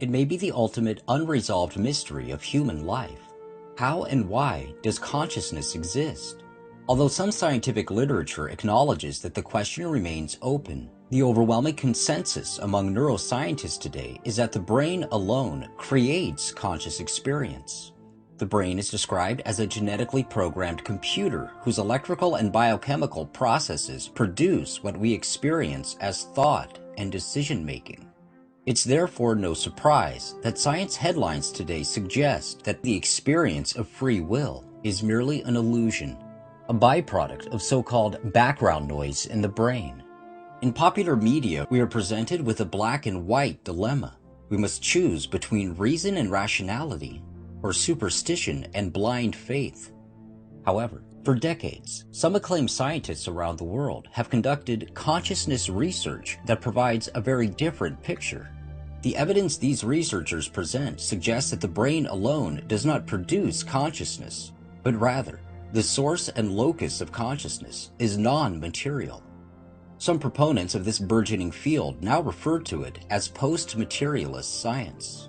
It may be the ultimate unresolved mystery of human life. How and why does consciousness exist? Although some scientific literature acknowledges that the question remains open, the overwhelming consensus among neuroscientists today is that the brain alone creates conscious experience. The brain is described as a genetically programmed computer whose electrical and biochemical processes produce what we experience as thought and decision-making. It's therefore no surprise that science headlines today suggest that the experience of free will is merely an illusion, a byproduct of so-called background noise in the brain. In popular media, we are presented with a black and white dilemma. We must choose between reason and rationality, or superstition and blind faith. However, for decades, some acclaimed scientists around the world have conducted consciousness research that provides a very different picture. The evidence these researchers present suggests that the brain alone does not produce consciousness, but rather, the source and locus of consciousness is non-material. Some proponents of this burgeoning field now refer to it as post-materialist science.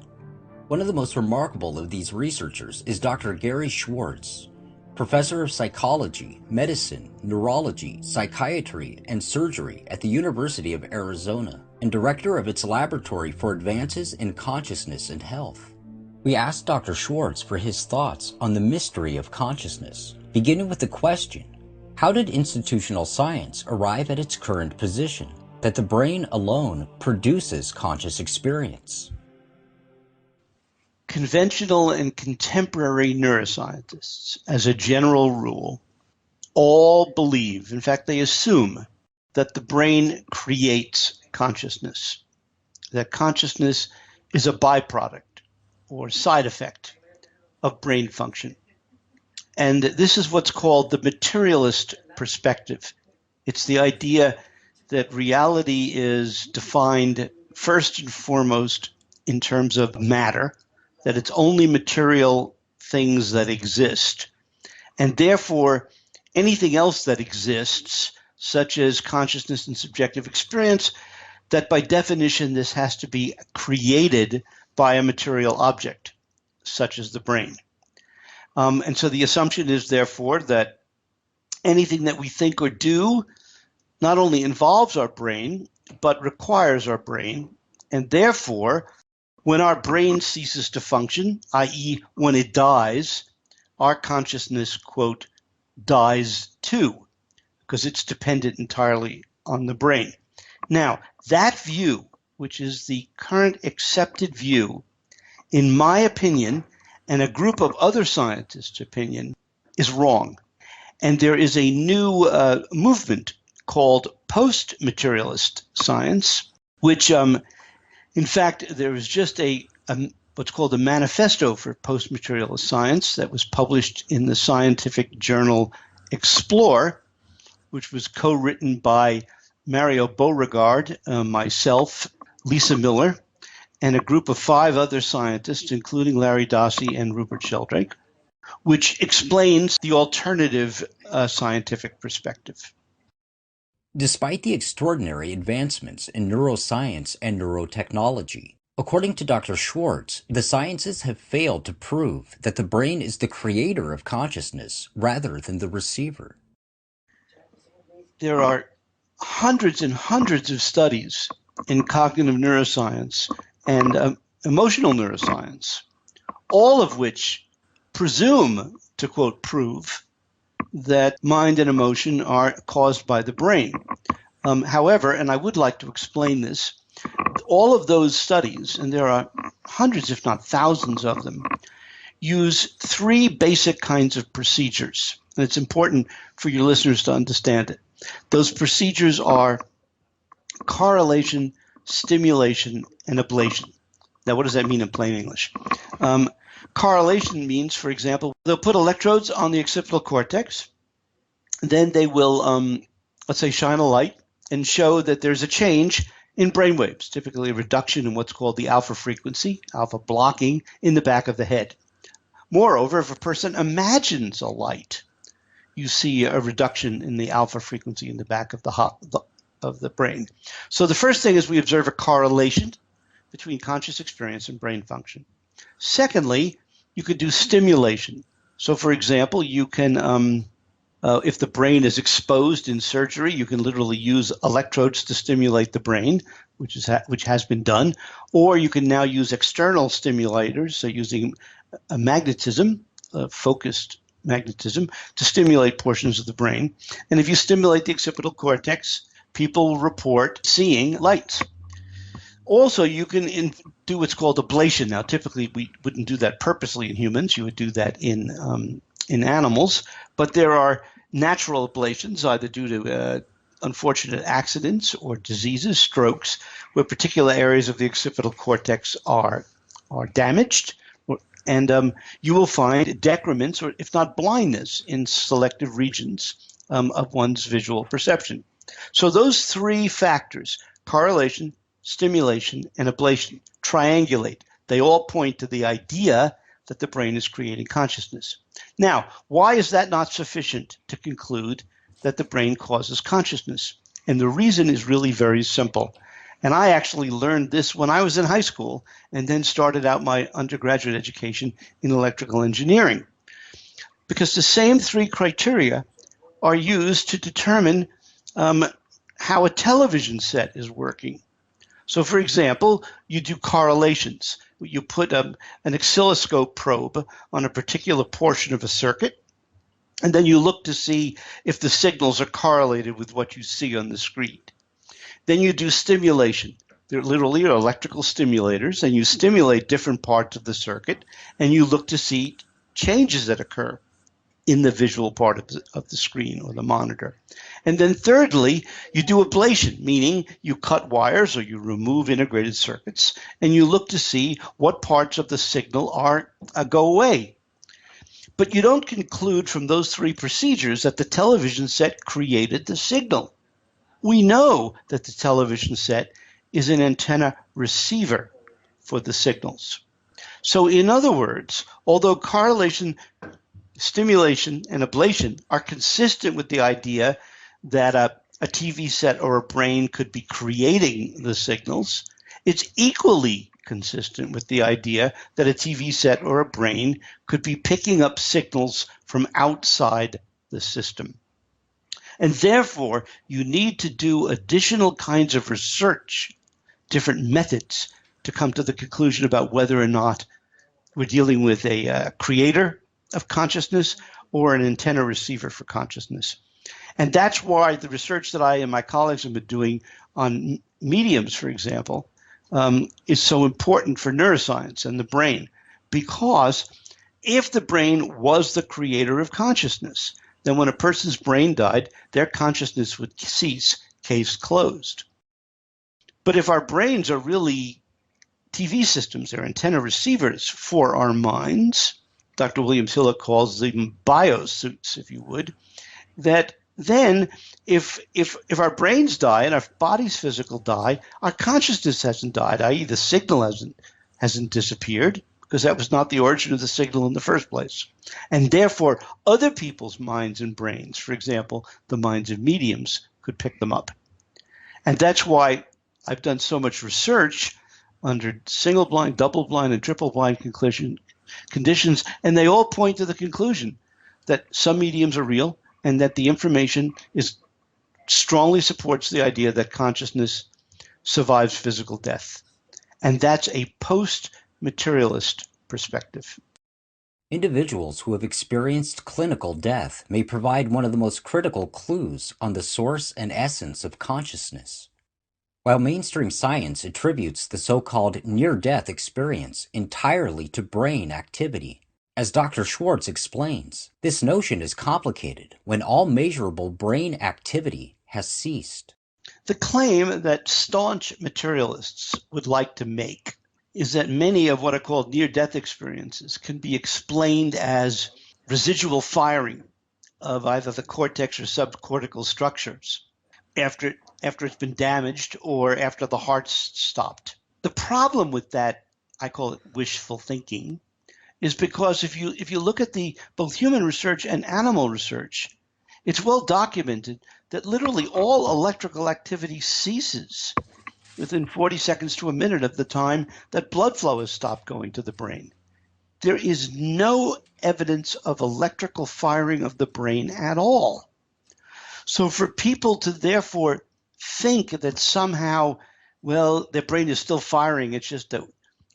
One of the most remarkable of these researchers is Dr. Gary Schwartz, professor of psychology, medicine, neurology, psychiatry, and surgery at the University of Arizona, and director of its Laboratory for Advances in Consciousness and Health. We asked Dr. Schwartz for his thoughts on the mystery of consciousness, beginning with the question, how did institutional science arrive at its current position, that the brain alone produces conscious experience? Conventional and contemporary neuroscientists, as a general rule, all believe, in fact, they assume that the brain creates consciousness, that consciousness is a byproduct or side effect of brain function. And this is what's called the materialist perspective. It's the idea that reality is defined first and foremost in terms of matter, that it's only material things that exist. And therefore, anything else that exists, such as consciousness and subjective experience, that by definition this has to be created by a material object, such as the brain. And so the assumption is, therefore, that anything that we think or do not only involves our brain, but requires our brain, and therefore, when our brain ceases to function, i.e. when it dies, our consciousness, quote, dies too, because it's dependent entirely on the brain. Now, that view, which is the current accepted view, in my opinion, and a group of other scientists' opinion, is wrong. And there is a new movement called post-materialist science, which in fact, there was just what's called a manifesto for post-materialist science that was published in the scientific journal Explore, which was co-written by Mario Beauregard, myself, Lisa Miller, and a group of 5 other scientists, including Larry Dossey and Rupert Sheldrake, which explains the alternative scientific perspective. Despite the extraordinary advancements in neuroscience and neurotechnology, according to Dr. Schwartz, the sciences have failed to prove that the brain is the creator of consciousness rather than the receiver. There are hundreds and hundreds of studies in cognitive neuroscience and emotional neuroscience, all of which presume, to quote, prove that mind and emotion are caused by the brain. However, and I would like to explain this, all of those studies, and there are hundreds if not thousands of them, use 3 basic kinds of procedures. And it's important for your listeners to understand it. Those procedures are correlation, stimulation, and ablation. Now, what does that mean in plain English? Correlation means, for example, they'll put electrodes on the occipital cortex. Then they will, let's say, shine a light and show that there's a change in brainwaves, typically a reduction in what's called the alpha frequency, alpha blocking in the back of the head. Moreover, if a person imagines a light, you see a reduction in the alpha frequency in the back of the brain. So the first thing is we observe a correlation. between conscious experience and brain function. Secondly, you could do stimulation. So, for example, you can, if the brain is exposed in surgery, you can literally use electrodes to stimulate the brain, which has been done. Or you can now use external stimulators, so using a magnetism, focused magnetism, to stimulate portions of the brain. And if you stimulate the occipital cortex, people report seeing lights. Also, you can do what's called ablation. Now, typically, we wouldn't do that purposely in humans. You would do that in animals. But there are natural ablations, either due to unfortunate accidents or diseases, strokes, where particular areas of the occipital cortex are damaged. And you will find decrements, or if not blindness, in selective regions of one's visual perception. So those three factors, correlation, stimulation, and ablation, triangulate. They all point to the idea that the brain is creating consciousness. Now, why is that not sufficient to conclude that the brain causes consciousness? And the reason is really very simple. And I actually learned this when I was in high school and then started out my undergraduate education in electrical engineering. Because the same three criteria are used to determine how a television set is working. So, for example, you do correlations. You put an oscilloscope probe on a particular portion of a circuit, and then you look to see if the signals are correlated with what you see on the screen. Then you do stimulation. They're literally electrical stimulators, and you stimulate different parts of the circuit, and you look to see changes that occur in the visual part of the screen or the monitor. And then thirdly, you do ablation, meaning you cut wires or you remove integrated circuits, and you look to see what parts of the signal go away. But you don't conclude from those three procedures that the television set created the signal. We know that the television set is an antenna receiver for the signals. So in other words, although correlation, stimulation, and ablation are consistent with the idea that a TV set or a brain could be creating the signals, it's equally consistent with the idea that a TV set or a brain could be picking up signals from outside the system. And therefore, you need to do additional kinds of research, different methods, to come to the conclusion about whether or not we're dealing with a creator of consciousness or an antenna receiver for consciousness. And that's why the research that I and my colleagues have been doing on mediums, for example, is so important for neuroscience and the brain. Because if the brain was the creator of consciousness, then when a person's brain died, their consciousness would cease, case closed. But if our brains are really TV systems, they're antenna receivers for our minds, Dr. Williams Hiller calls them biosuits, if you would, that then if our brains die and our body's physical die, our consciousness hasn't died, i.e. the signal hasn't disappeared, because that was not the origin of the signal in the first place. And therefore, other people's minds and brains, for example, the minds of mediums, could pick them up. And that's why I've done so much research under single-blind, double-blind, and triple-blind conditions, and they all point to the conclusion that some mediums are real and that the information strongly supports the idea that consciousness survives physical death. And that's a post-materialist perspective. Individuals who have experienced clinical death may provide one of the most critical clues on the source and essence of consciousness. While mainstream science attributes the so-called near-death experience entirely to brain activity, as Dr. Schwartz explains, this notion is complicated when all measurable brain activity has ceased. The claim that staunch materialists would like to make is that many of what are called near-death experiences can be explained as residual firing of either the cortex or subcortical structures after it's been damaged or after the heart's stopped. The problem with that, I call it wishful thinking, is because if you look at both human research and animal research, it's well documented that literally all electrical activity ceases within 40 seconds to a minute of the time that blood flow has stopped going to the brain. There is no evidence of electrical firing of the brain at all. So for people to therefore think that somehow, well, their brain is still firing, it's just that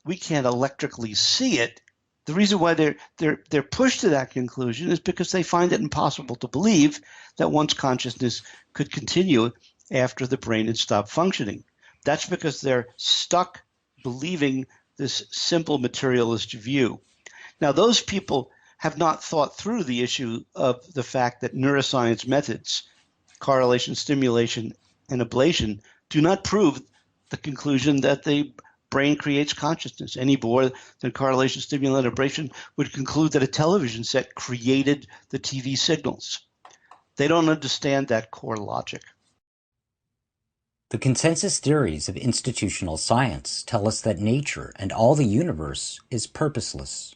we can't electrically see it, the reason why they're pushed to that conclusion is because they find it impossible to believe that one's consciousness could continue after the brain had stopped functioning. That's because they're stuck believing this simple materialist view. Now, those people have not thought through the issue of the fact that neuroscience methods, correlation, stimulation, and ablation, do not prove the conclusion that the brain creates consciousness any more than correlation, stimulation, and ablation would conclude that a television set created the TV signals. They don't understand that core logic. The consensus theories of institutional science tell us that nature and all the universe is purposeless.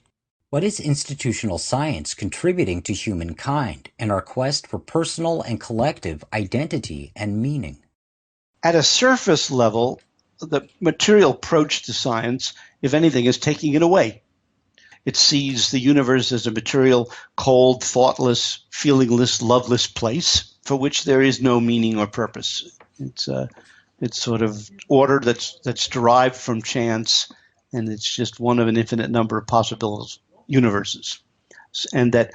What is institutional science contributing to humankind in our quest for personal and collective identity and meaning? At a surface level, the material approach to science, if anything, is taking it away. It sees the universe as a material, cold, thoughtless, feelingless, loveless place for which there is no meaning or purpose. It's sort of order that's derived from chance, and it's just one of an infinite number of possible universes. And that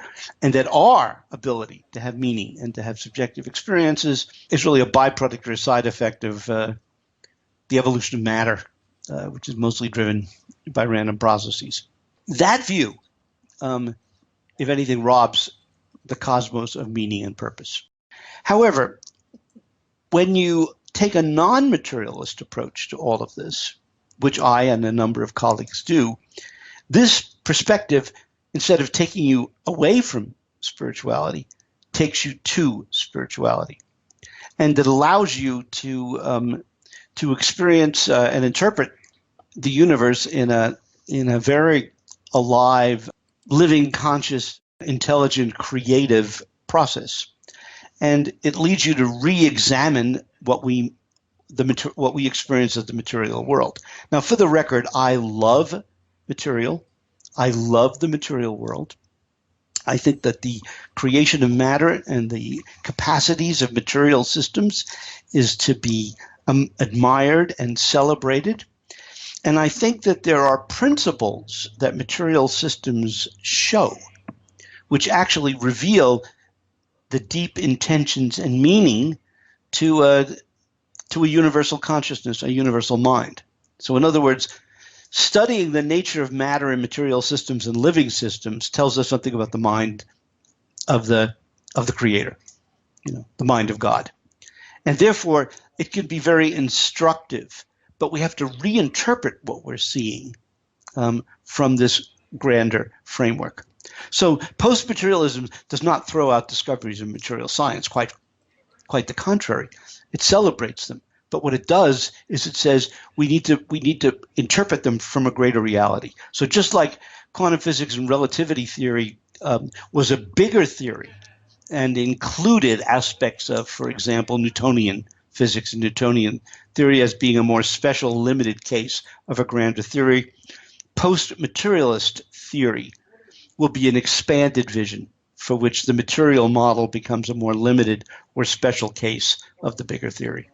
our ability to have meaning and to have subjective experiences is really a byproduct or a side effect of the evolution of matter, which is mostly driven by random processes. That view, if anything, robs the cosmos of meaning and purpose. However, when you take a non-materialist approach to all of this, which I and a number of colleagues do, this perspective, instead of taking you away from spirituality, takes you to spirituality. And it allows you to experience and interpret the universe in a very alive, living, conscious, intelligent, creative process. And it leads you to re-examine what we experience as the material world. Now, for the record, I love material. I love the material world. I think that the creation of matter and the capacities of material systems is to be admired and celebrated. And I think that there are principles that material systems show which actually reveal the deep intentions and meaning to a universal consciousness, a universal mind. So in other words, studying the nature of matter in material systems and living systems tells us something about the mind of the creator, the mind of God. And therefore, it can be very instructive, but we have to reinterpret what we're seeing from this grander framework. So post-materialism does not throw out discoveries in material science, quite the contrary. It celebrates them. But what it does is it says we need to interpret them from a greater reality. So just like quantum physics and relativity theory was a bigger theory and included aspects of, for example, Newtonian physics and Newtonian theory as being a more special, limited case of a grander theory, post-materialist theory will be an expanded vision for which the material model becomes a more limited or special case of the bigger theory.